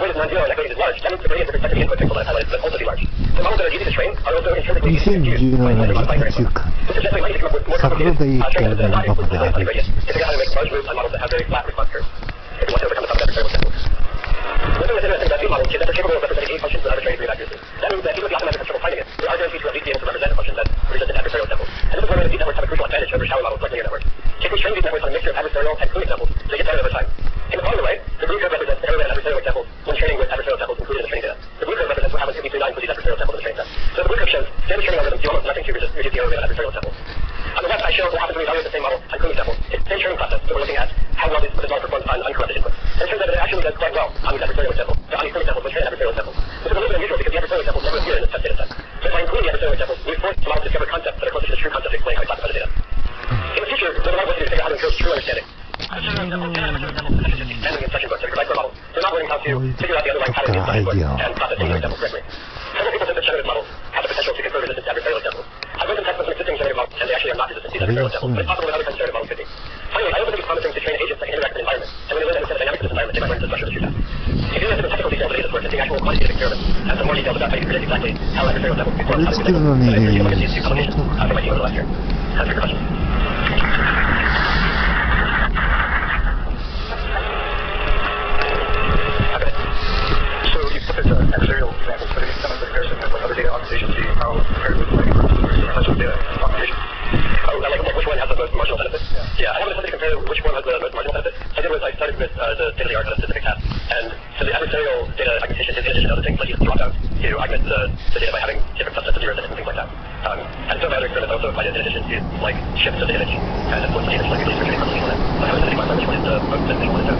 is non-zero and equating is large, that means the gradient with respect to the input pixel that I've highlighted must also be large. The models that are easy to train are also intrinsically easy to confuse by slightly modifying variables. This is definitely might come up with more complicated trainings that are not exclusively based on the gradient to figure out how to make large moves on models that have very flat response curves if you want to overcome the sum of adversarial samples. One thing that's interesting about these models is that they're capable of representing any functions with arbitrary degree of accuracy. That means that even if the optimizer has trouble finding it, we are guaranteed to at least be able to represent a function that represents adversarial samples. And this is where deep networks have a crucial advantage over shallow models like linear networks. If we train these networks on a mixture of adversarial and clue examples, they get better over time. In the following way, the blue curve represents the error and adversarial examples when training with adversarial samples included in the training data. The blue curve represents what happens if we do not include these adversarial samples in the training set. So the blue curve shows standard training algorithms do almost nothing to reduce the error rate of adversarial samples. On the left, I show what happens when we evaluate the same model on clue examples. It's the same training process, so we're looking at how well this model performs on uncorrupted inputs. And it turns out that it actually does quite well on these adversarial examples, on these clue examples when training adversarial samples. This is a little bit unusual because the adversarial examples never appear in this test data set. So by including the adversarial examples, we force the model to discover concepts that are closer to the true concept to explain how we classify the data. In the future, what the model wants to do is figure out how to encourage true understanding. Handling instruction books that provide for models. They're not learning how to figure out the underlying pattern in instruction books and process the examples correctly. Several people think that generative models have the potential to confer resistance to adversarial examples. I've run some tests on some existing generative models, and they actually are not resistant to these adversarial examples, but it's possible that other kinds of generative models could be. Finally, I also think it's promising to train agents that can interact with the environment, and when they learn to understand the dynamics of this environment, they might learn to structure the true test. If you look at the technical details of the data, the actual quantitative experiments and some more details about how you predict exactly how adversarial samples perform, how to predict them, but I encourage you to look at these two publications from my team over the last year. That's your question. Adversarial examples, but it needs some comparison with other data augmentation to see how compared with potential data augmentation. Oh, like which one has the most marginal benefit? Yeah, I haven't decided to compare which one has the most marginal benefit. What I did was I started with the state-of-the-art on a specific task, and so the adversarial data augmentation is in addition to other things like using dropouts to augment the data by having different subsets of zeros and things like that. And some of my other experiments also applied it in addition to like shifts of the image and influence of the image, like release or training from the one. But I haven't decided which one is the most beneficial one to do.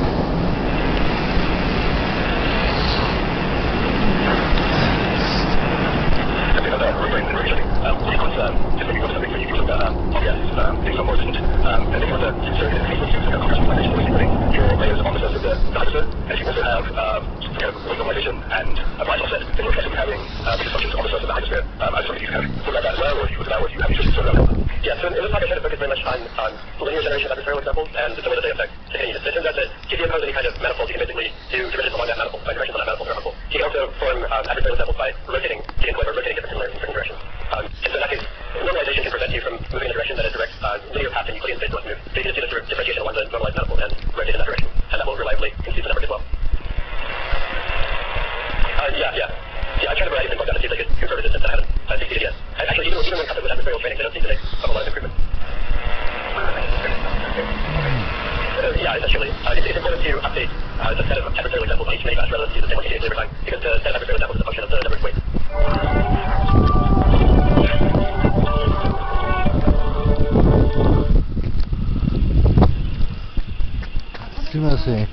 Linear generation of adversarial examples and the way that they affect the units. It turns out that if you impose any kind of manifold, you can basically do derivatives along that manifold by directions on that manifold that are helpful. You can also form adversarial examples by rotating the input or rotating different similarities in certain directions. And so in that case, normalization can prevent you from moving in a direction that is a direct linear path and Euclidean space left move. So you can just do the differentiation along the normalized manifold and rotate in that direction. And that will reliably conceive the network as well. Yeah, I tried a variety of things like that to see if they could confer resistance, and I haven't succeeded yet. Actually, even when coupled with adversarial training, they don't seem to make a whole lot of improvement. Yeah, essentially. It's important to update the set of adversarial examples on each many batch rather than use the same one continuously over time, because the set of adversarial examples is a function of the network's weight. すみません。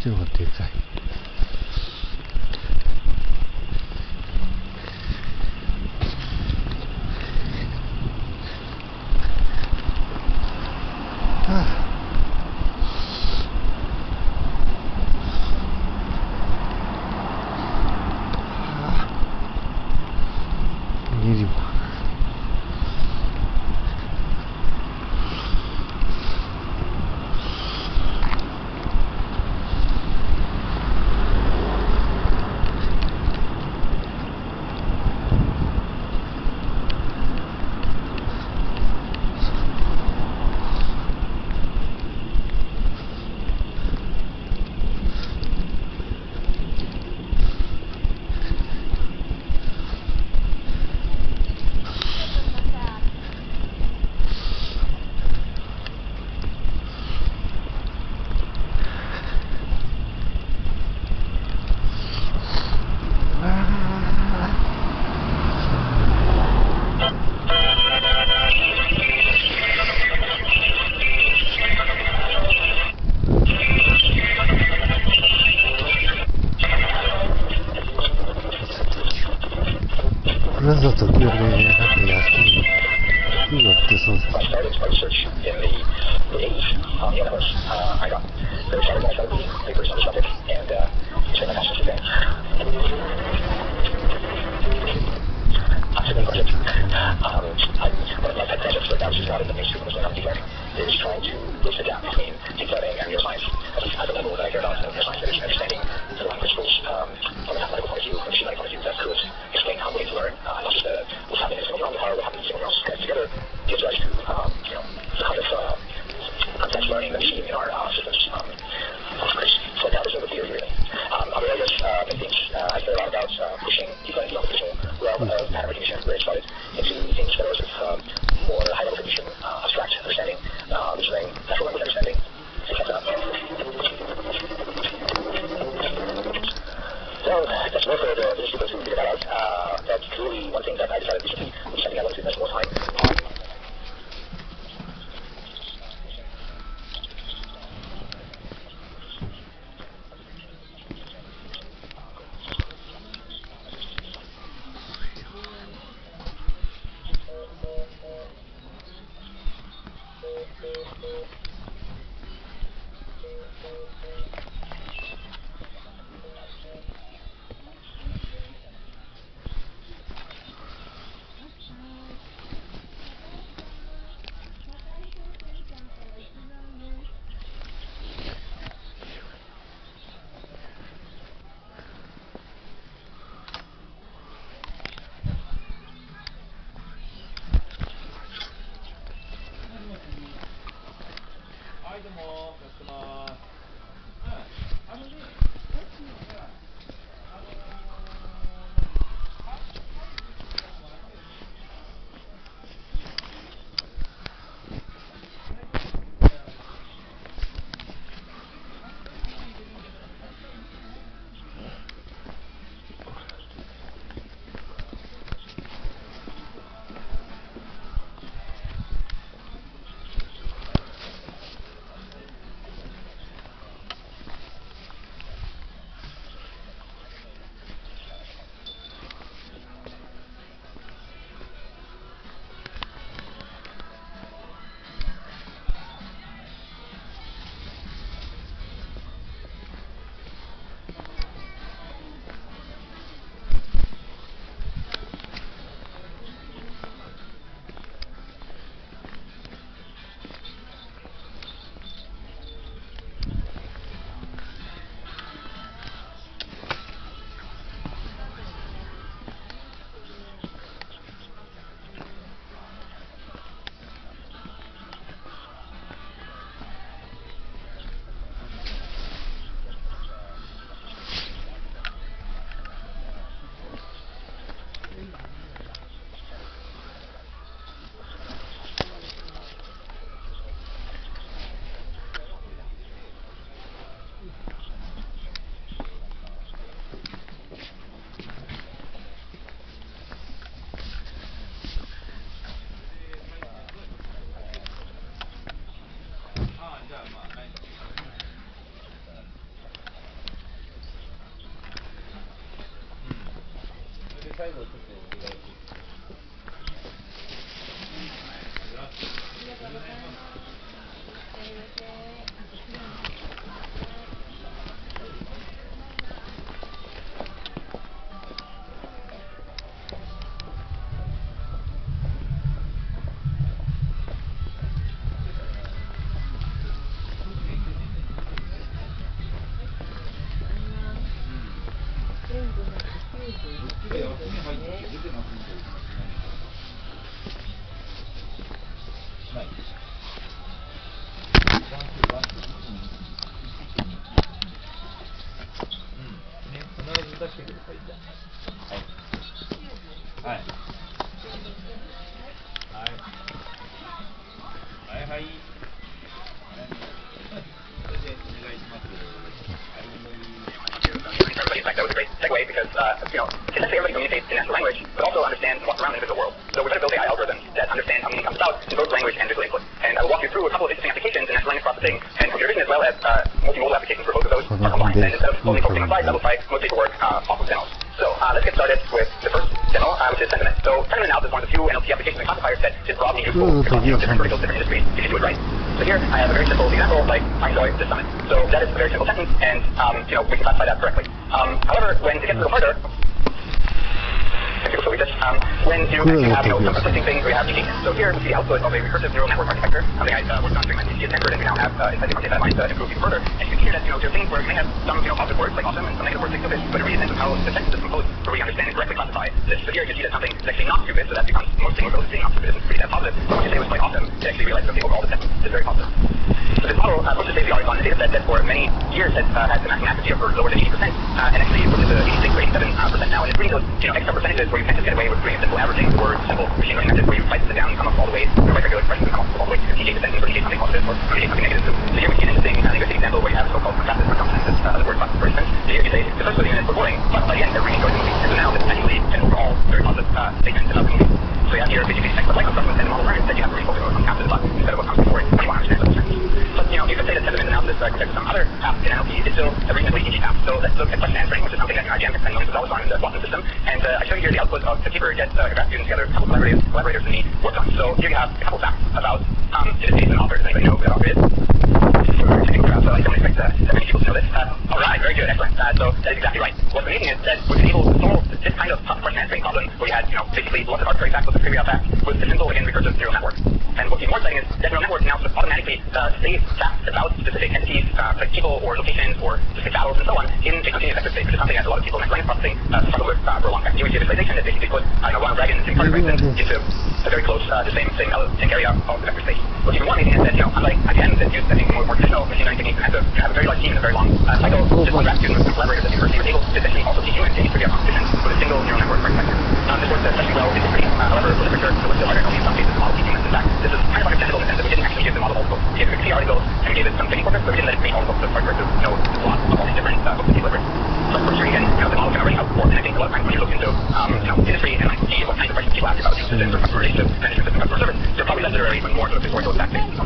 ちょっとでかい。なんだときはね、なんか安い服が売ってそうだ。is trying to bridge the gap between deep learning and neuroscience, at least at the level that I care about, neuroscience understanding the language tools from a mathematical point of view, from a machine learning point of view, that could explain how ways to learn, not just what's happening in a single neuron, but what happens in single neurons connected together, gives rise to the kind of context learning that we see in our systems. So that is the theory, really. Other areas and things I care a lot about pushing deep learning beyond the traditional realm of pattern recognition, where it started into things that are sort of more high-level cognition, abstract understanding, reasoning, natural language understanding, things like that. So that's more for the people to figure that out. That's clearly one thing that I decided recently, which is something I wanted to invest more time on. Essentially everybody communicates in natural language, but also understands what's around in the physical world. So we're trying to build AI algorithms that understand how meaning comes about in both language and visual input. And I will walk you through a couple of interesting applications in natural language processing and computer vision, as well as multimodal applications for both of those are combined. And instead of only focusing on slides, I will try most paperwork off of demos. So let's get started with the first demo, which is sentiment. So sentiment analysis is one of the few NLP applications and classifiers that is broadly useful across different verticals, different industries, if you do it right. So here I have a very simple example, like I enjoy this summit. So that is a very simple sentence, and we can classify that correctly. However, when it gets a little harder, So we just, when you have some conflicting things, we have unique. So here is the output of a recursive neural network architecture, something I worked on during my thesis at Stanford, and we now have inside the content lines improved even further. And you can see here that, there are things where we may have some, positive words like awesome and some negative words like stupid, but it really depends on how the sentence is composed, where we understand and correctly classify this. So here you can see that something is actually not stupid, so that becomes most things related to being not stupid isn't pretty that positive. So once you say it was quite awesome, you actually realize that the overall the sentence is very positive. So this model pushes state-of-the-art on a data set that for many years has had the maximum accuracy of lower than 80%, and actually pushes to 86 or 87% now. And it's really those extra percentages where you can't just get away with doing simple averaging words, simple machine learning methods where you slice it down and come up all the way, or write regular expressions and come up all the way to 58% and indicate something positive or indicate something negative. So here we see an interesting example where you have so-called contrasted circumstances, the word but, for instance. So here you say the first 30 minutes were boring, but by the end they're really enjoying the movie. And so now this is actually an overall very positive statement about the movie. So you have here basically text like constructions and the model learns that you have to really focus on after the but instead of what comes before it when you want to understand those terms. But you could say that sentiment analysis compared to some other apps in NLP is still a reasonably easy app. So let's look at question answering, which is something that IBM and Linux is always on in the Watson system. And I show you here the output of the paper that grad students together, a couple collaborators and me worked on. So here you have a couple facts about in this case an author. Does anybody know who that author is? We're checking crowd, so I don't expect that many people to know this. All right, very good, excellent. So that is exactly right. What's amazing is that we've been able to solve this kind of tough question answering problem where you had, basically lots of arbitrary facts, lots of trivial facts with a simple, again, recursive neural network. And what's even more exciting is that neural networks now sort of automatically save facts about specific entities, like people or locations or specific battles and so on in a continuous vector space, which is something that a lot of people in language processing struggle with for a long time. You would see a visualization that basically put Ronald Reagan and Tim Carter into a very close, the same area of the vector space. What's even more amazing is that, unlike IBM that used, I think, more traditional machine learning techniques and have a very large team and a very long cycle, just one grad student with some collaborators at the university was able to essentially also teach humans any trivia competition with a single neural network architecture. This works especially well in history. However, for literature, it was still harder, only in some cases the model teaching humans. In fact, this is kind of unextendable in the sense that we didn't actually give the model all the books. We gave it 3 articles and we gave it some training corpus, but we didn't let it read all the books of the hardware to know the plot of all these different books that he delivered. So for history, again, the model can already outperform, and I think a lot of times when you look into industry and see what kinds of questions people ask about systems or customer relationship management system, customer service, they're probably less literary, but more sort of historical fact-based.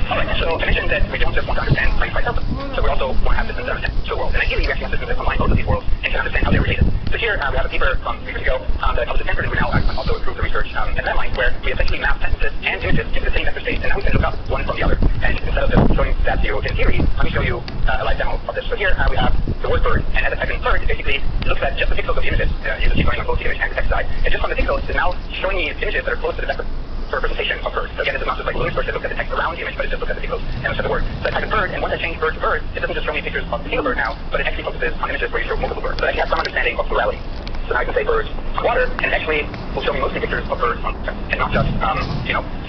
Alright, so I mentioned that we don't just want to understand science by itself, so we also want to have systems that understand the world. And ideally, we actually have systems that combine both of these worlds and can understand how they're related. So here we have a paper from 3 years ago that I published at Stanford, and we now also improved the research at Medline, where we essentially map sentences and images into the same vector space, and now we can look up one from the other. And instead of just showing that to you in theory, let me show you a live demo of this. So here we have the word bird, and as I type in bird, it basically looks at just the pixels of the images. You can see going on both the image and the text side, and just from the pixels, it's now showing me images that are close to the vector for representation of birds. So again, this is not just like Linux birds that look at the text around the image, but it just looks at the pixels and looks at the word. So I type in bird, and once I change bird to bird, it doesn't just show me pictures of a single bird now, but it actually focuses on images where you show multiple birds. So I actually have some understanding of plurality. So now I can say birds on water, and it actually will show me mostly pictures of birds on water, and not just,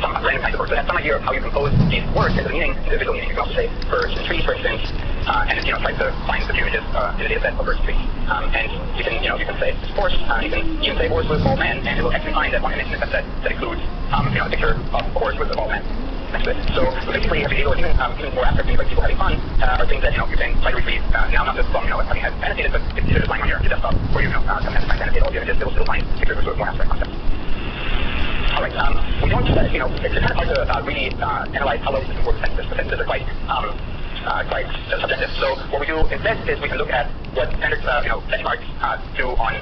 some random kinds of birds. So it has some idea of how you compose these words as a meaning, individual meaning. You can also say birds and trees, for instance, and try to find the few images in a data set of birds and trees. And you can say horse, you can even say horse with a bald man, and it will actually find that one image in the set that includes, a picture of a horse with a bald man next to it. So basically, having able, even more abstract things like people having fun, are things that, you can try to retrieve, now not just from, having had annotated, but if you're just lying on your desktop, where you, sometimes trying to annotate all the images, it will still find pictures with more abstract concepts. Alright, we don't, it's kind of hard to really analyze how well these systems work with sentences. The sentences are quite subjective. So what we do instead is we can look at what standard, benchmarks do on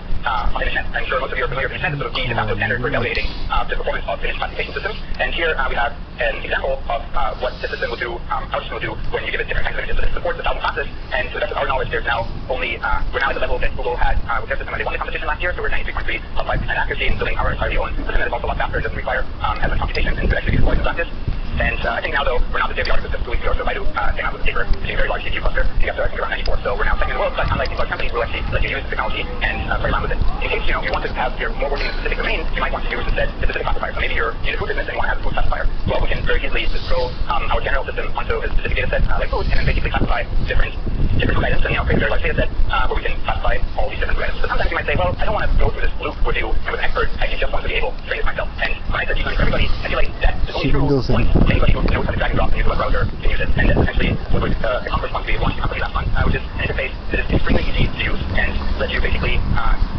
ImageNet. I'm sure most of you are familiar with ImageNet, the sort of key de facto standard for evaluating the performance of image classification systems. And here we have an example of what the system will do, our system will do when you give it different kinds of images. So this supports 1,000 classes, and to the best of our knowledge, there's now only, we're now at the level that Google had with their system when they won the competition last year, so we're 93.3 of 5% accuracy in building our entirely own system that is also a lot faster, it doesn't require as much computation, and could actually be deployed in practice. And I think now, though, we're not the state of the art, because just 2 weeks ago, so Baidu came out with a paper using a very large CPU cluster to get to, I think, around 94. So we're now second in the world, but unlike these large companies, we'll actually let you use the technology and play around with it. In case, you want to have your more working in a specific domain, you might want to use instead a specific classifier. So maybe you're in a food business and you want to have a food classifier. Well, we can very easily just throw our general system onto a specific data set like food, and then basically classify different food items, and create a very large data set where we can classify all these different food items. So sometimes you might say, well, I don't want to go through this loop with you and with an expert. I just want to be able to train this myself. And when I said deep learning for everybody, I feel like that is only true once anybody who knows how to drag and drop and use a web browser can use it. And that's essentially what we've accomplished once we launched the company last month, which is an interface that is extremely easy to use and lets you basically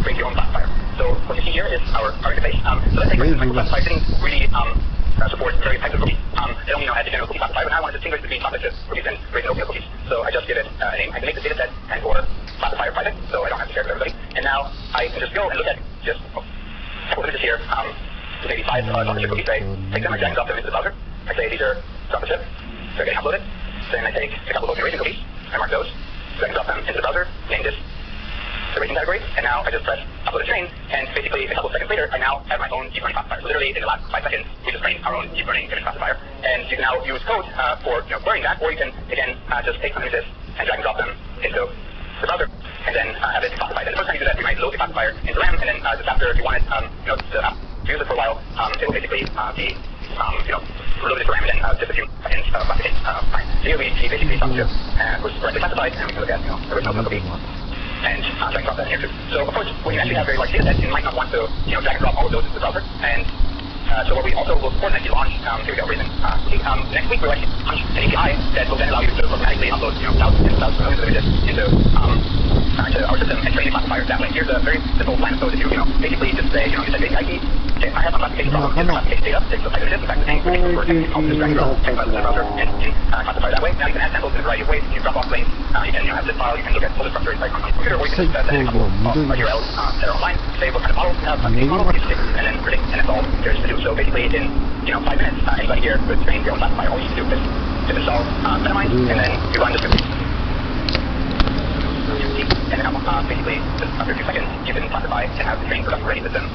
create your own classifier. So what you see here is our interface. So let's say, for instance, my classifier didn't really support various types of cookies. It only had the general cookie classifier, but now I want to distinguish between chocolate chip cookies and raisin oatmeal cookies. So I just give it a name. I can make the data set and or classifier private, so I don't have to share it with everybody. And now I can just go and look at just a couple of images here. Maybe 5 chocolate chip cookies. I take them, I drag and drop them into the browser. I say these are chocolate chip. They're getting uploaded. Then I take a couple of oatmeal raisin cookies. I mark those. Drag and drop them into the browser. Name this the racing category, and now I just press upload a train, and basically a couple of seconds later, I now have my own deep learning classifier. So literally in the last 5 seconds, we just trained our own deep learning image classifier, and you can now use code for querying that, or you can again just take some images and drag and drop them into the browser, and then have it classified. And the first time you do that, you might load the classifier into RAM, and then just after, if you want it, to use it for a while, it will basically be loaded for RAM, and then just a few seconds classification time. So here we see basically some images was correctly classified, and we can look at the original copy. And drag and drop that here too. So of course, when you actually have very large data sets, you might not want to drag and drop all of those into the browser. And so what we also will support next launch, here we go, reason. Next week we'll actually launch an API that will then allow you to automatically upload thousands and thousands of images into our system and train the classifiers that way. Here's a very simple plan of code. If you basically just say, you set basic ID. Okay, I have some classification problems in classification data. Takes the type of images. In fact, the thing for techniques, I'll just drag and drop text files into the browser and classify that way. Now you can add samples in a variety of ways. You can drop off links. You can have zip file. You can look at folder structure inside on the computer, or you can just send a couple of URLs that are online. Say what kind of models you have, model, and then predict, and that's all there is to do. So basically, in 5 minutes, anybody here could train your own classifier. All you need to do is to install Metamind, and then you run the script. And then basically, just after a few seconds, you can classify and have the trained production ready system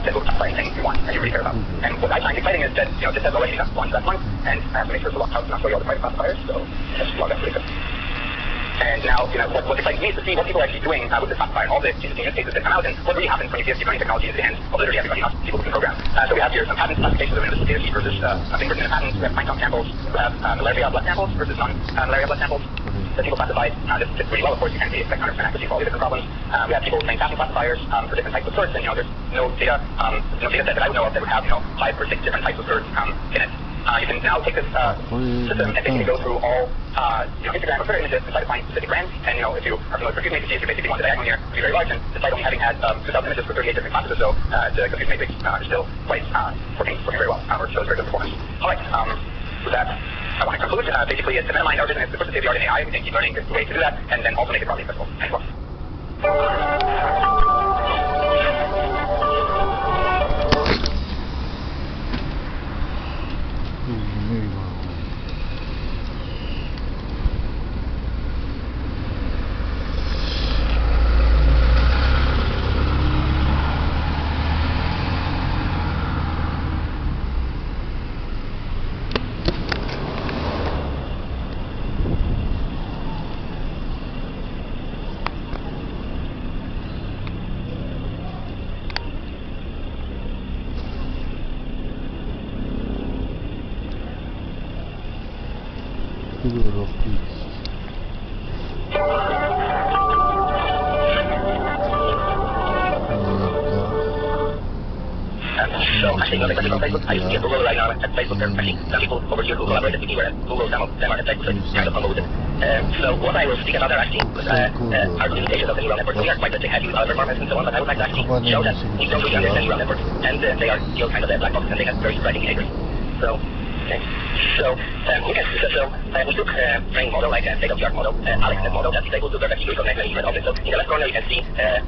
that will classify anything you want and you really care about. And what I find exciting is that this has already launched last month, and I have to make sure to log out and I'll show you all the private classifiers, so just log out really quick. And now, what's exciting to me is to see what people are actually doing with this classifier, all the interesting use cases that come out, and what really happens when you give deep learning technology into the hands of literally everybody, not people who can program. So we have here some pattern classifications of individual data sheet versus nothing written in a pattern. We have pine cone samples. We have malaria blood samples versus non-malaria blood samples. The people classified this fits pretty well. Of course, you can't really expect 100% accuracy for all the different problems. We have people saying fashion classifiers for different types of sorts, and there's no data set that I would know of that would have 5 or 6 different types of sorts in it. You can now take this system and basically go through all Instagram or Twitter images and try to find specific brands. And if you are familiar with Confuse Matrix, you basically want the diagonal here to be very large. And despite only having had 2,000 images for 38 different classes or so, the Confuse Matrix is still quite working very well. Or shows very good performance. All right. With that, I want to conclude. Basically, it's to minimize our business. The first state of the art in AI. We think deep learning is the way to do that, and then also make it broadly accessible. Thanks a lot. I used to be at Google right now at Facebook. There are actually some people over here who collaborated with me where Google, some of them are at Facebook, kind of unloaded. So what I will speak about there actually was our limitations of the neural network. We are quite heavy with other performance and so on, but I would like to actually show that we don't really understand neural networks, and they are still kind of a black box, and they have very surprising behaviors. So, okay. So, we took a training model like a state-of-the-art model, AlexNet model, that is able to perfectly recognize many different objects. So in the left corner you can see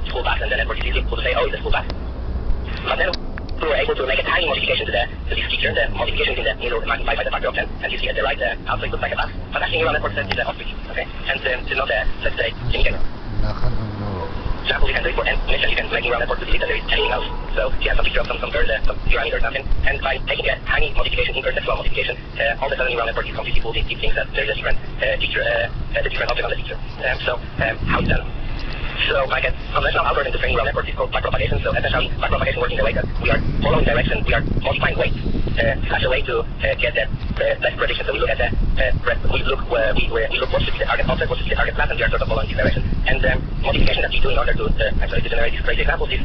school bus, and the network is easy to say, oh, it's a school bus. But then we were able to make a tiny modification to this feature. The modification is in the middle magnified by the factor of 10, and you see at the right also it looks like a bus. But actually neural network is a ostrich, okay? And it's not let's say, significant. Example, you can do it for n initially, you can make neural network to delete that there is anything else. So you have some picture of some birds, some pyramid or something, and by taking a tiny modification, imperceptual modification, all of a sudden neural network is completely fooled. It thinks that there is a different feature, a different object on the feature. How is that? So like a conventional algorithm to train neural networks is called backpropagation. So essentially, backpropagation works in the way that we are following direction, we are modifying weight such a way to get the best prediction. So we look at we look what should be the target object, what should be the target class, and we are sort of following this direction. And the modification that we do in order to actually generate these crazy examples is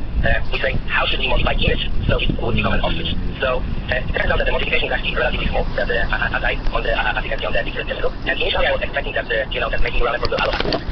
we say how should we modify image so it would become an ostrich. So it turns out that the modification is actually relatively small. That as you can see on the picture in the middle. And initially I was expecting that that making neural network will allow us.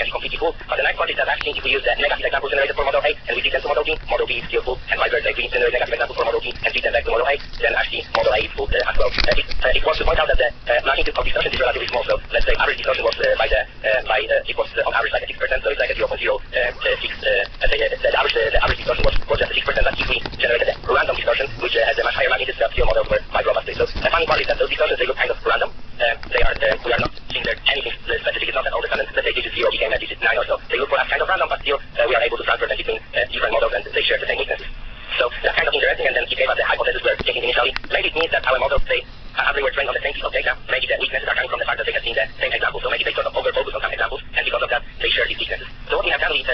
can be completely full. But the nice part is that actually if we use the negative example generator for model A and we feed them to model B is still full, and vice versa, if we generate negative example for model B and feed them back to model A, then actually model A is full as well. It was to point out that the magnitude of distortion is relatively small, so let's say average distortion was it was on average like a 6%, so it's like a 0.06, the average distortion was just a 6%, but if we generated a random distortion, which has a much higher magnitude, still models were quite robust. So the funny part is that those distortions, they look kind of random. We are not seeing there anything specific. It's not that all of a sudden, let's say digit 0 became a digit 9 or so. They look for us kind of random, but still we are able to transfer them between different models and they share the same weaknesses. So that's kind of interesting, and then he gave us the hypothesis we're thinking initially. Maybe it means that our models, they were trained on the same piece of data. Maybe the weaknesses are coming from the fact that they have seen the same example, so maybe they sort of over-focus on some examples, and because of that, they share these weaknesses. So what we have done is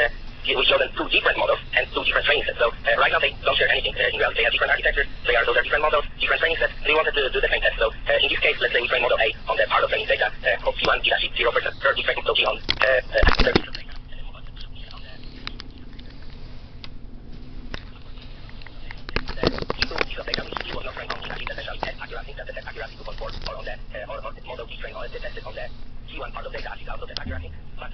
we show them two different models and two different training sets. So right now they don't share anything in reality. They have different architectures. Those are different models, different training sets. We wanted to do the same test. So in this case, let's say we train model A on the part of training data of P1, P-0% per defect, so P on model B trained on the tested on the P1 part of data as is also the accuracy. But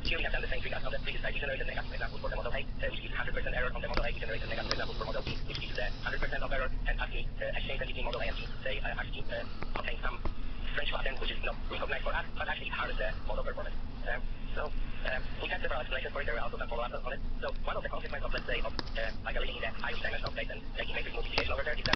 here we have done the same thing as on the previous slide. We generated negative examples for the model A, which gives 100% error on the model A. We generated negative examples for model B, which gives 100% of error, and actually exchange them between model A and B. They actually contain some strange pattern which is not recognized for us, but actually harness the model performance. We have several explanations for it. There are also some follow-ups on it. So one of the consequences of, let's say, of like a really high dimensional space and making matrix multiplication over there is that